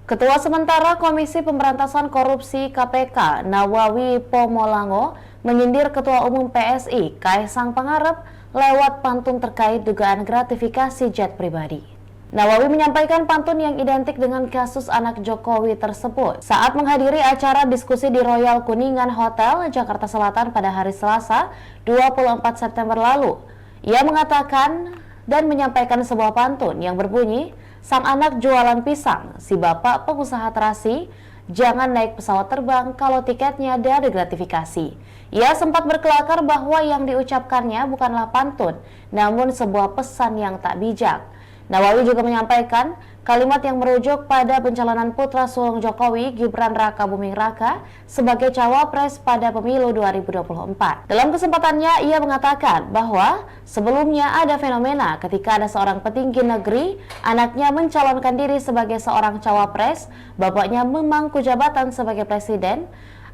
Ketua Sementara Komisi Pemberantasan Korupsi KPK, Nawawi Pomolango, menyindir Ketua Umum PSI, Kaisang Pangarep, lewat pantun terkait dugaan gratifikasi jet pribadi. Nawawi menyampaikan pantun yang identik dengan kasus anak Jokowi tersebut saat menghadiri acara diskusi di Royal Kuningan Hotel, Jakarta Selatan pada hari Selasa, 24 September lalu. Ia mengatakan dan menyampaikan sebuah pantun yang berbunyi, "Sang anak jualan pisang, si bapak pengusaha terasi, jangan naik pesawat terbang kalau tiketnya dari gratifikasi." Ia sempat berkelakar bahwa yang diucapkannya bukanlah pantun, namun sebuah pesan yang tak bijak. Nawawi juga menyampaikan kalimat yang merujuk pada pencalonan putra sulung Jokowi, Gibran Raka Buming Raka, sebagai cawapres pada pemilu 2024. Dalam kesempatannya, ia mengatakan bahwa sebelumnya ada fenomena ketika ada seorang petinggi negeri, anaknya mencalonkan diri sebagai seorang cawapres, bapaknya memangku jabatan sebagai presiden.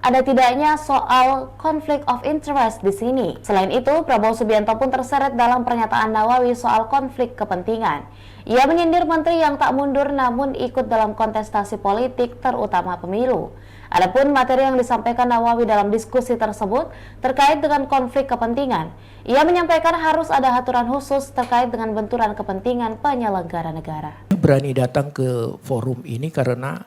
Ada tidaknya soal conflict of interest di sini. Selain itu, Prabowo Subianto pun terseret dalam pernyataan Nawawi soal konflik kepentingan. Ia menyindir menteri yang tak mundur namun ikut dalam kontestasi politik terutama pemilu. Adapun materi yang disampaikan Nawawi dalam diskusi tersebut terkait dengan konflik kepentingan. Ia menyampaikan harus ada aturan khusus terkait dengan benturan kepentingan penyelenggara negara. Berani datang ke forum ini karena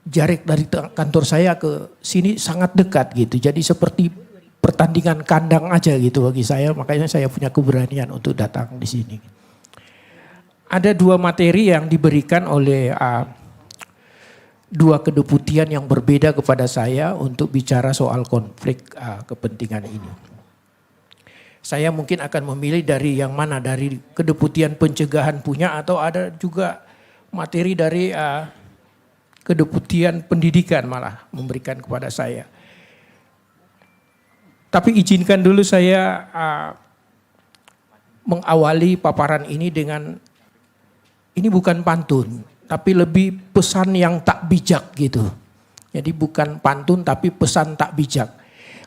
jarak dari kantor saya ke sini sangat dekat gitu. Jadi seperti pertandingan kandang aja gitu bagi saya. Makanya saya punya keberanian untuk datang di sini. Ada dua materi yang diberikan oleh dua kedeputian yang berbeda kepada saya untuk bicara soal konflik kepentingan ini. Saya mungkin akan memilih dari yang mana, dari kedeputian pencegahan punya atau ada juga materi dari kedeputian pendidikan malah memberikan kepada saya. Tapi izinkan dulu saya mengawali paparan ini dengan, ini bukan pantun, tapi lebih pesan yang tak bijak gitu. Jadi bukan pantun tapi pesan tak bijak.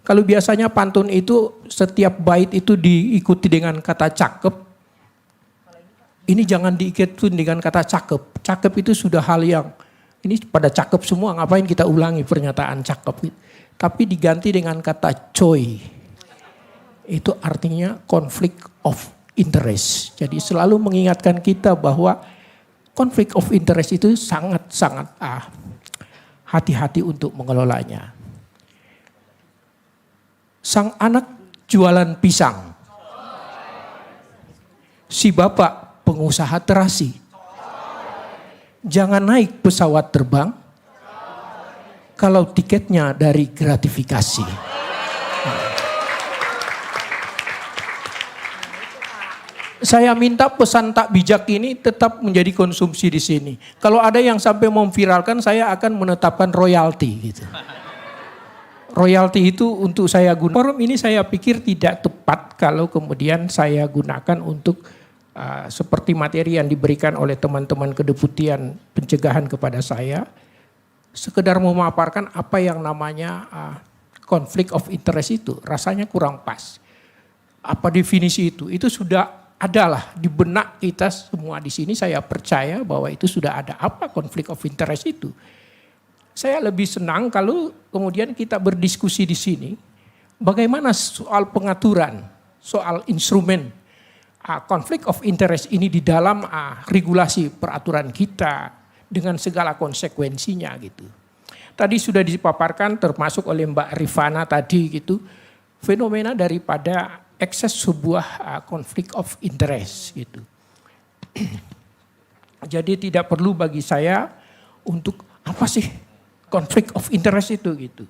Kalau biasanya pantun itu setiap bait itu diikuti dengan kata cakep. Ini jangan diikuti dengan kata cakep. Cakep itu sudah hal yang, ini pada cakep semua, ngapain kita ulangi pernyataan cakep. Tapi diganti dengan kata coy. Itu artinya conflict of interest. Jadi selalu mengingatkan kita bahwa conflict of interest itu sangat-sangat hati-hati untuk mengelolanya. Sang anak jualan pisang. Si bapak pengusaha terasi. Jangan naik pesawat terbang kalau tiketnya dari gratifikasi. Saya minta pesan tak bijak ini tetap menjadi konsumsi di sini. Kalau ada yang sampai memviralkan, saya akan menetapkan royalti gitu. Royalti itu untuk saya gunakan. Forum ini saya pikir tidak tepat kalau kemudian saya gunakan untuk seperti materi yang diberikan oleh teman-teman kedeputian pencegahan kepada saya, sekedar memaparkan apa yang namanya conflict of interest itu, rasanya kurang pas. Apa definisi itu? Itu sudah adalah di benak kita semua di sini, saya percaya bahwa itu sudah ada. Apa conflict of interest itu? Saya lebih senang kalau kemudian kita berdiskusi di sini, bagaimana soal pengaturan, soal instrumen konflik of interest ini di dalam regulasi peraturan kita dengan segala konsekuensinya gitu. Tadi sudah dipaparkan termasuk oleh Mbak Rifana tadi gitu, fenomena daripada ekses sebuah konflik of interest gitu. Jadi tidak perlu bagi saya untuk apa sih konflik of interest itu gitu.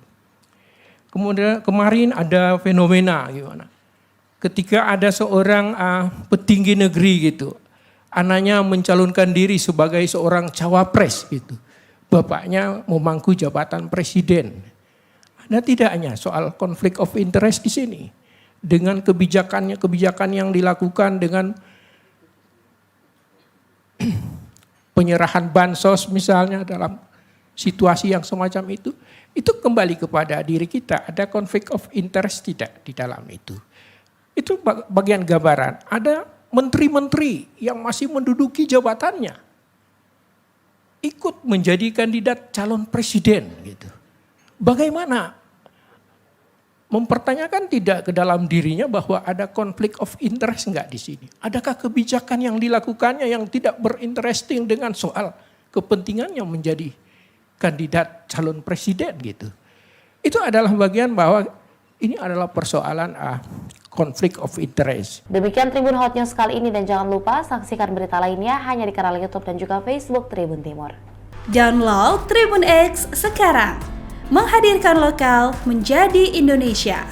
Kemudian kemarin ada fenomena gimana? Ketika ada seorang petinggi negeri gitu, anaknya mencalonkan diri sebagai seorang cawapres gitu. Bapaknya memangku jabatan presiden. Ada tidaknya soal konflik of interest di sini. Dengan kebijakan yang dilakukan dengan penyerahan bansos misalnya dalam situasi yang semacam itu kembali kepada diri kita. Ada konflik of interest tidak di dalam itu? Itu bagian gambaran. Ada menteri-menteri yang masih menduduki jabatannya. ikut menjadi kandidat calon presiden gitu. Bagaimana mempertanyakan tidak ke dalam dirinya bahwa ada konflik of interest enggak di sini? Adakah kebijakan yang dilakukannya yang tidak berinteresting dengan soal kepentingannya menjadi kandidat calon presiden gitu? Itu adalah bagian bahwa ini adalah persoalan konflik of interest. Demikian Tribun Hot News kali ini dan jangan lupa saksikan berita lainnya hanya di kanal YouTube dan juga Facebook Tribun Timur. Download Tribun X sekarang. Menghadirkan lokal menjadi Indonesia.